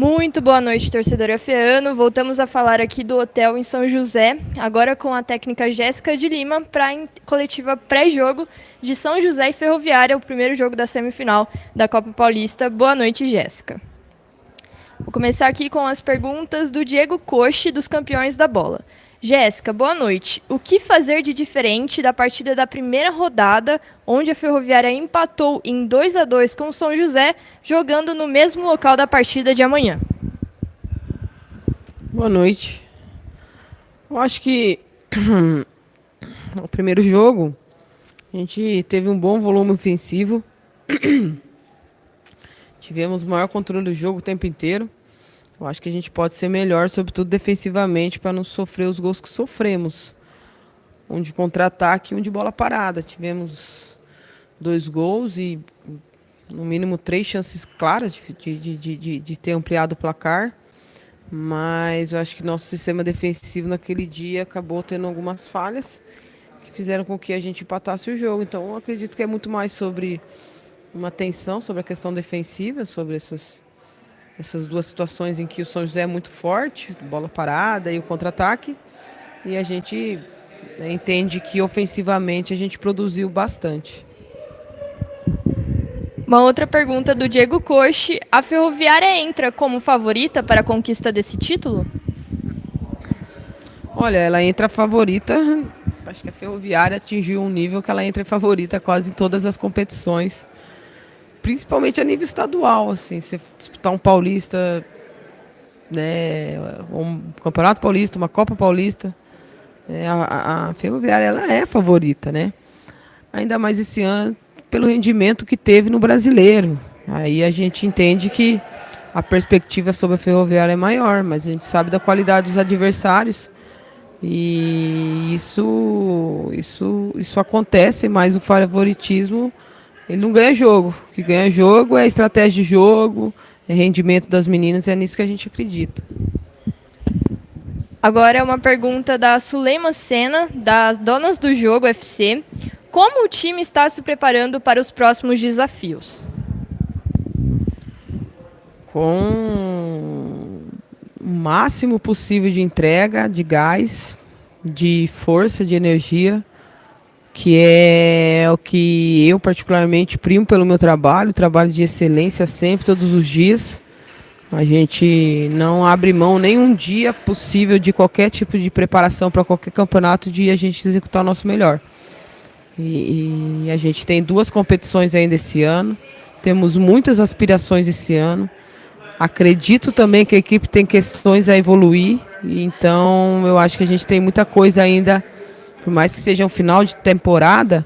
Muito boa noite, torcedor Afeano. Voltamos a falar aqui do hotel em São José, agora com a técnica Jéssica de Lima, para a coletiva pré-jogo de São José e Ferroviária, o primeiro jogo da semifinal da Copa Paulista. Boa noite, Jéssica. Vou começar aqui com as perguntas do Diego Coche, dos campeões da bola. Jéssica, boa noite. O que fazer de diferente da partida da primeira rodada, onde a Ferroviária empatou em 2-2 com o São José, jogando no mesmo local da partida de amanhã? Boa noite. Eu acho que o primeiro jogo a gente teve um bom volume ofensivo. Tivemos o maior controle do jogo o tempo inteiro. Eu acho que a gente pode ser melhor, sobretudo defensivamente, para não sofrer os gols que sofremos. Um de contra-ataque e um de bola parada. Tivemos 2 gols e, no mínimo, 3 chances claras de ter ampliado o placar. Mas eu acho que nosso sistema defensivo naquele dia acabou tendo algumas falhas que fizeram com que a gente empatasse o jogo. Então, eu acredito que é muito mais sobre uma atenção sobre a questão defensiva, sobre essas duas situações em que o São José é muito forte, bola parada e o contra-ataque, e a gente entende que ofensivamente a gente produziu bastante. Uma outra pergunta do Diego Coche: a Ferroviária entra como favorita para a conquista desse título? Olha, ela entra favorita, acho que a Ferroviária atingiu um nível que ela entra favorita quase em todas as competições, principalmente a nível estadual, assim, se disputar um paulista, né, um campeonato paulista, uma Copa Paulista, a Ferroviária ela é favorita, né? Ainda mais esse ano pelo rendimento que teve no Brasileiro. Aí a gente entende que a perspectiva sobre a Ferroviária é maior, mas a gente sabe da qualidade dos adversários e isso acontece, mas o favoritismo ele não ganha jogo. O que ganha jogo é estratégia de jogo, é rendimento das meninas, é nisso que a gente acredita. Agora é uma pergunta da Suleima Sena, das Donas do Jogo FC. Como o time está se preparando para os próximos desafios? Com o máximo possível de entrega, de gás, de força, de energia, que é o que eu particularmente primo pelo meu trabalho de excelência sempre, todos os dias. A gente não abre mão nenhum dia possível de qualquer tipo de preparação para qualquer campeonato de a gente executar o nosso melhor. E a gente tem 2 competições ainda esse ano, temos muitas aspirações esse ano. Acredito também que a equipe tem questões a evoluir, então eu acho que a gente tem muita coisa ainda. Por mais que seja um final de temporada,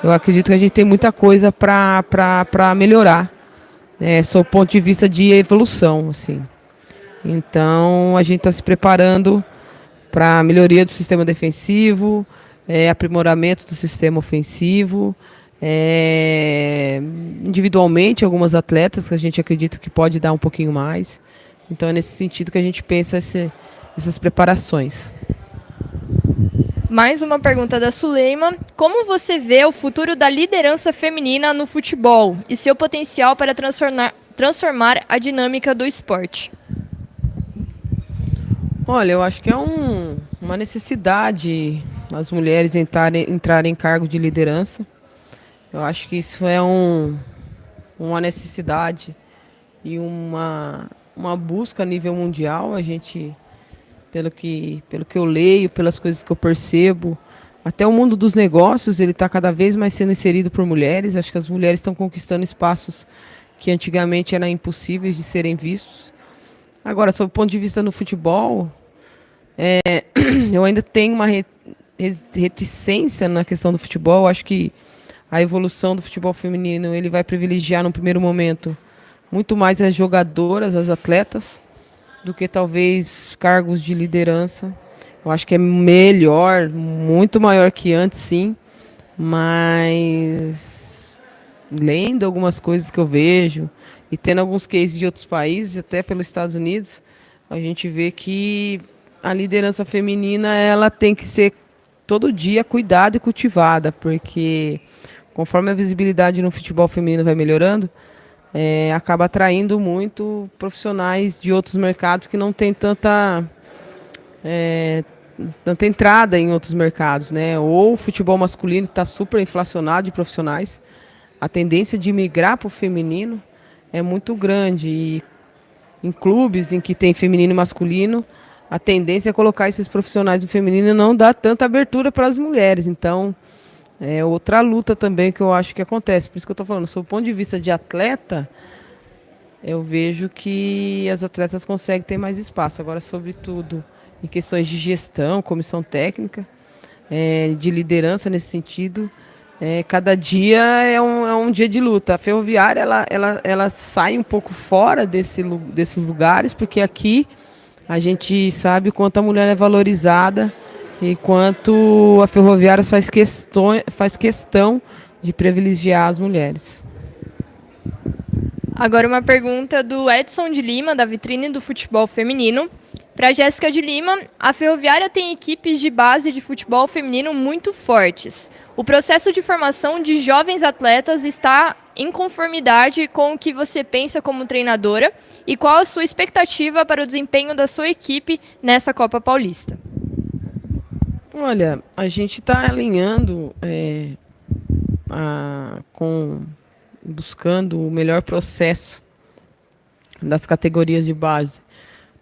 eu acredito que a gente tem muita coisa para melhorar, sob o ponto de vista de evolução, assim. Então, a gente está se preparando para a melhoria do sistema defensivo, aprimoramento do sistema ofensivo, individualmente, algumas atletas que a gente acredita que pode dar um pouquinho mais. Então, é nesse sentido que a gente pensa essas preparações. Mais uma pergunta da Suleima: como você vê o futuro da liderança feminina no futebol e seu potencial para transformar a dinâmica do esporte? Olha, eu acho que é uma necessidade as mulheres entrarem em cargo de liderança. Eu acho que isso é uma necessidade e uma busca a nível mundial. A gente, pelo que eu leio, pelas coisas que eu percebo, até o mundo dos negócios ele está cada vez mais sendo inserido por mulheres. Acho que as mulheres estão conquistando espaços que antigamente eram impossíveis de serem vistos. Agora, sob o ponto de vista no futebol, eu ainda tenho uma reticência na questão do futebol. Acho que a evolução do futebol feminino ele vai privilegiar, no primeiro momento, muito mais as jogadoras, as atletas, do que talvez cargos de liderança. Eu acho que é melhor, muito maior que antes, sim, mas lendo algumas coisas que eu vejo e tendo alguns cases de outros países, até pelos Estados Unidos, a gente vê que a liderança feminina ela tem que ser todo dia cuidada e cultivada, porque conforme a visibilidade no futebol feminino vai melhorando, acaba atraindo muito profissionais de outros mercados que não têm tanta entrada em outros mercados, né? Ou o futebol masculino está super inflacionado de profissionais, a tendência de migrar para o feminino é muito grande. E em clubes em que tem feminino e masculino, a tendência é colocar esses profissionais do feminino e não dar tanta abertura para as mulheres. Então, é outra luta também que eu acho que acontece. Por isso que eu estou falando, sob o ponto de vista de atleta, eu vejo que as atletas conseguem ter mais espaço. Agora, sobretudo, em questões de gestão, comissão técnica, de liderança nesse sentido, cada dia é um dia de luta. A Ferroviária ela sai um pouco fora desses lugares, porque aqui a gente sabe o quanto a mulher é valorizada e quanto a Ferroviária faz questão de privilegiar as mulheres. Agora uma pergunta do Edson de Lima, da Vitrine do Futebol Feminino. Para Jéssica de Lima, a Ferroviária tem equipes de base de futebol feminino muito fortes. O processo de formação de jovens atletas está em conformidade com o que você pensa como treinadora e qual a sua expectativa para o desempenho da sua equipe nessa Copa Paulista? Olha, a gente está alinhando, buscando o melhor processo das categorias de base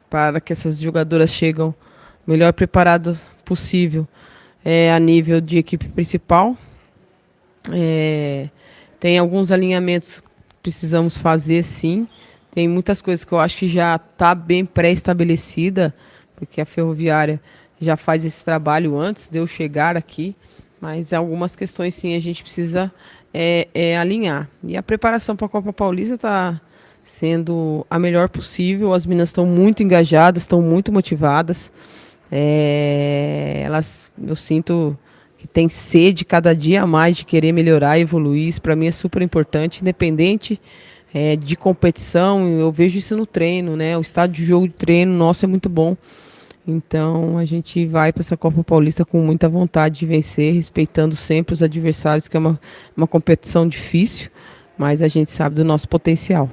para que essas jogadoras cheguem melhor preparadas possível a nível de equipe principal. Tem alguns alinhamentos que precisamos fazer, sim. Tem muitas coisas que eu acho que já está bem pré-estabelecida, porque a Ferroviária já faz esse trabalho antes de eu chegar aqui, mas algumas questões, sim, a gente precisa alinhar. E a preparação para a Copa Paulista está sendo a melhor possível. As meninas estão muito engajadas, estão muito motivadas. Eu sinto que tem sede cada dia a mais de querer melhorar e evoluir. Isso para mim é super importante, independente de competição. Eu vejo isso no treino, né? O estado de jogo de treino nosso é muito bom. Então a gente vai para essa Copa Paulista com muita vontade de vencer, respeitando sempre os adversários, que é uma competição difícil, mas a gente sabe do nosso potencial.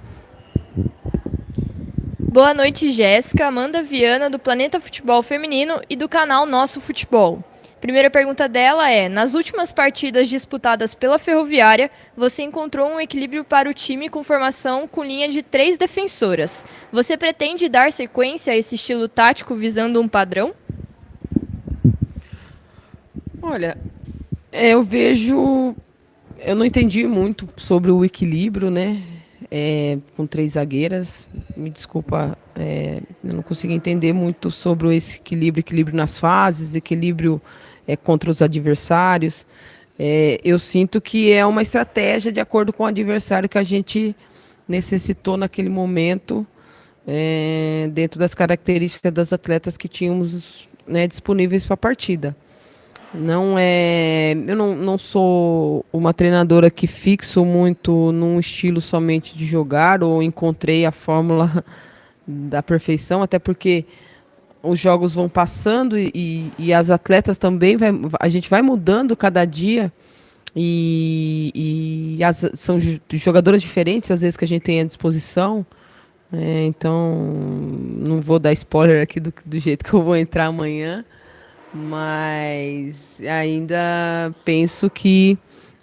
Boa noite, Jéssica. Amanda Viana, do Planeta Futebol Feminino e do canal Nosso Futebol. Primeira pergunta dela é: nas últimas partidas disputadas pela Ferroviária, você encontrou um equilíbrio para o time com formação com linha de 3 defensoras. Você pretende dar sequência a esse estilo tático visando um padrão? Olha, eu não entendi muito sobre o equilíbrio, né? Com 3 zagueiras. Me desculpa, eu não consegui entender muito sobre esse equilíbrio nas fases, equilíbrio contra os adversários. Eu sinto que é uma estratégia de acordo com o adversário que a gente necessitou naquele momento, dentro das características das atletas que tínhamos, né, disponíveis para a partida. Eu não sou uma treinadora que fixo muito num estilo somente de jogar ou encontrei a fórmula da perfeição, até porque os jogos vão passando e as atletas também, a gente vai mudando cada dia são jogadoras diferentes, às vezes, que a gente tem à disposição. Então, não vou dar spoiler aqui do jeito que eu vou entrar amanhã, mas ainda penso que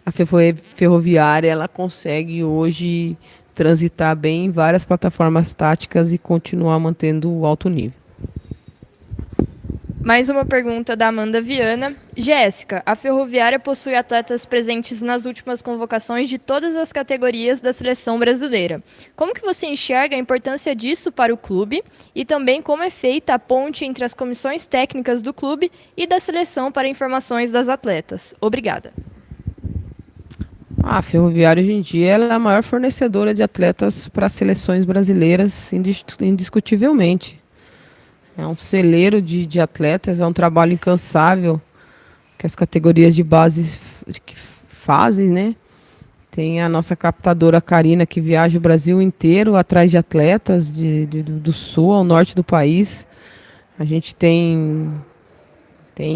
a Ferroviária ela consegue hoje transitar bem em várias plataformas táticas e continuar mantendo o alto nível. Mais uma pergunta da Amanda Viana. Jéssica, a Ferroviária possui atletas presentes nas últimas convocações de todas as categorias da seleção brasileira. Como que você enxerga a importância disso para o clube e também como é feita a ponte entre as comissões técnicas do clube e da seleção para informações das atletas? Obrigada. A Ferroviária hoje em dia ela é a maior fornecedora de atletas para as seleções brasileiras, indiscutivelmente. É um celeiro de atletas, é um trabalho incansável que as categorias de base fazem, né? Tem a nossa captadora Karina, que viaja o Brasil inteiro atrás de atletas do sul ao norte do país. A gente tem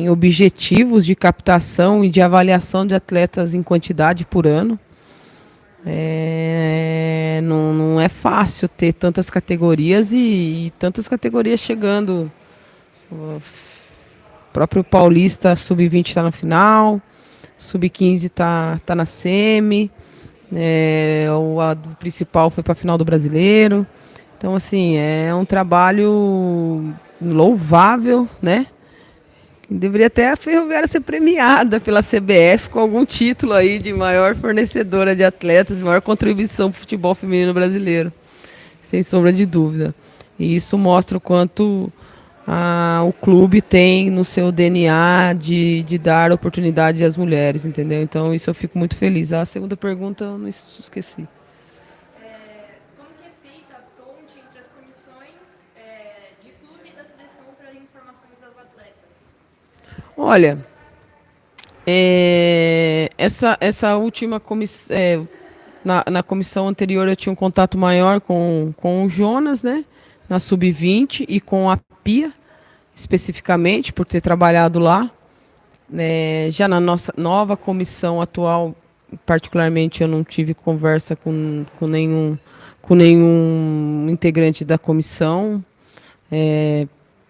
objetivos de captação e de avaliação de atletas em quantidade por ano. Não é fácil ter tantas categorias e tantas categorias chegando. O próprio Paulista Sub-20 está na final, Sub-15 tá na semi, o principal foi para a final do Brasileiro. Então, assim, é um trabalho louvável, né? Deveria até a Ferroviária ser premiada pela CBF com algum título aí de maior fornecedora de atletas, maior contribuição para o futebol feminino brasileiro, sem sombra de dúvida. E isso mostra o quanto o clube tem no seu DNA de dar oportunidade às mulheres, entendeu? Então, isso eu fico muito feliz. A segunda pergunta eu não esqueci. Como que é feita a ponte entre as comissões de clube e da seleção para informações das atletas? Olha, essa última comissão, na comissão anterior eu tinha um contato maior com o Jonas, né? Na Sub-20 e com a Pia, especificamente, por ter trabalhado lá. Já na nossa nova comissão atual, particularmente, eu não tive conversa com nenhum integrante da comissão,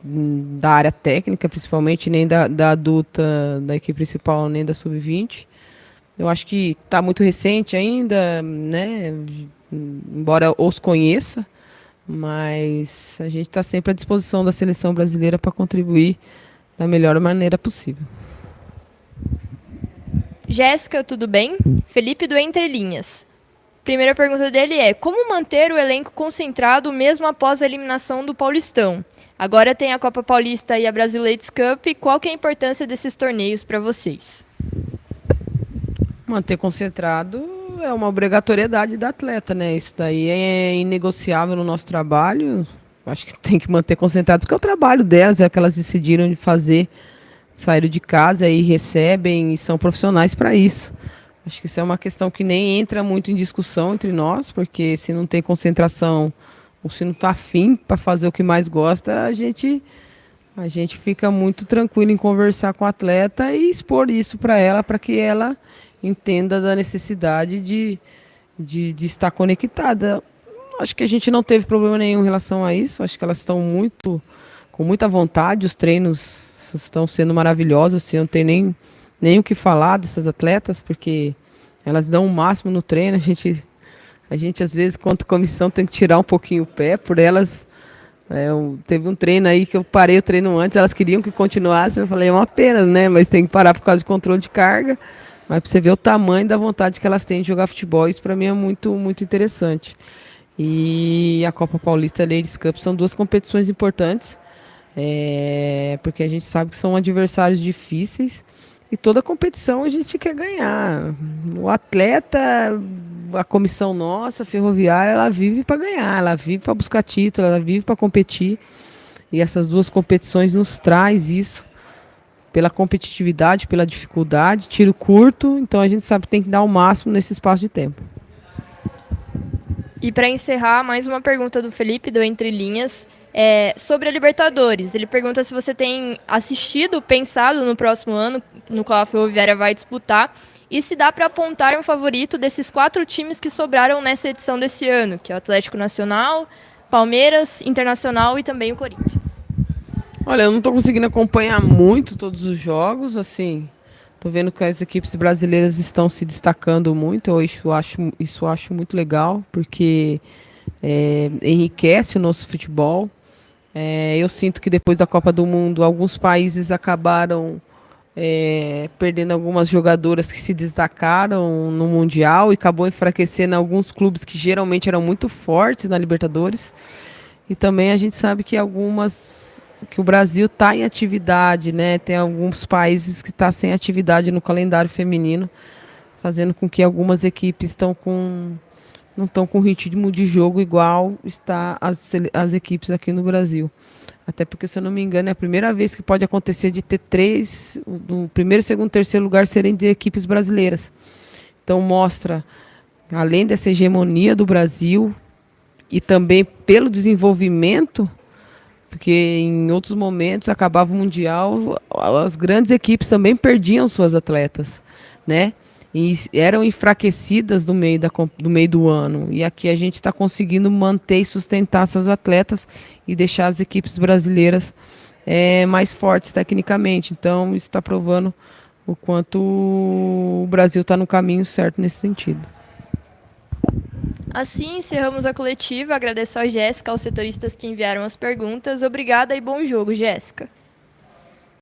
da área técnica, principalmente, nem da adulta, da equipe principal, nem da Sub-20. Eu acho que está muito recente ainda, né? Embora os conheça, mas a gente está sempre à disposição da seleção brasileira para contribuir da melhor maneira possível. Jéssica, tudo bem? Felipe do Entre Linhas. Primeira pergunta dele é: como manter o elenco concentrado mesmo após a eliminação do Paulistão? Agora tem a Copa Paulista e a Brasileiros Cup. Qual que é a importância desses torneios para vocês? Manter concentrado é uma obrigatoriedade da atleta, né? Isso daí é inegociável no nosso trabalho. Acho que tem que manter concentrado, porque é o trabalho delas, é o que elas decidiram de fazer, saíram de casa e recebem e são profissionais para isso. Acho que isso é uma questão que nem entra muito em discussão entre nós, porque se não tem concentração ou se não está afim para fazer o que mais gosta, a gente fica muito tranquilo em conversar com o atleta e expor isso para ela, para que ela entenda da necessidade de estar conectada. Acho que a gente não teve problema nenhum em relação a isso. Acho que elas estão com muita vontade. Os treinos estão sendo maravilhosos. Assim, não tem nem o que falar dessas atletas, porque elas dão o máximo no treino. A gente às vezes, quanto comissão, tem que tirar um pouquinho o pé por elas. Teve um treino aí que eu parei o treino antes, elas queriam que continuasse. Eu falei, é uma pena, né? Mas tem que parar por causa de controle de carga. Mas para você ver o tamanho da vontade que elas têm de jogar futebol, isso para mim é muito, muito interessante. E a Copa Paulista e a Ladies Cup são duas competições importantes, porque a gente sabe que são adversários difíceis e toda competição a gente quer ganhar. O atleta, a comissão nossa, Ferroviária, ela vive para ganhar, ela vive para buscar título, ela vive para competir. E essas duas competições nos traz isso, pela competitividade, pela dificuldade, tiro curto, então a gente sabe que tem que dar o máximo nesse espaço de tempo. E para encerrar, mais uma pergunta do Felipe, do Entre Linhas, sobre a Libertadores. Ele pergunta se você tem assistido, pensado no próximo ano, no qual a Ferroviária vai disputar, e se dá para apontar um favorito desses 4 times que sobraram nessa edição desse ano, que é o Atlético Nacional, Palmeiras, Internacional e também o Corinthians. Olha, eu não estou conseguindo acompanhar muito todos os jogos, assim. Estou vendo que as equipes brasileiras estão se destacando muito. Isso eu acho muito legal, porque enriquece o nosso futebol. Eu sinto que depois da Copa do Mundo, alguns países acabaram perdendo algumas jogadoras que se destacaram no Mundial e acabou enfraquecendo alguns clubes que geralmente eram muito fortes na Libertadores. E também a gente sabe que que o Brasil está em atividade, né? Tem alguns países que estão sem atividade no calendário feminino, fazendo com que algumas equipes não estão com ritmo de jogo igual está as equipes aqui no Brasil. Até porque, se eu não me engano, é a primeira vez que pode acontecer de ter 3, no primeiro, segundo, terceiro lugar serem de equipes brasileiras. Então mostra, além dessa hegemonia do Brasil e também pelo desenvolvimento, porque em outros momentos acabava o Mundial, as grandes equipes também perdiam suas atletas, né? e eram enfraquecidas do meio do ano. E aqui a gente está conseguindo manter e sustentar essas atletas e deixar as equipes brasileiras mais fortes tecnicamente. Então, isso está provando o quanto o Brasil está no caminho certo nesse sentido. Assim, encerramos a coletiva. Agradeço a Jéssica, aos setoristas que enviaram as perguntas. Obrigada e bom jogo, Jéssica.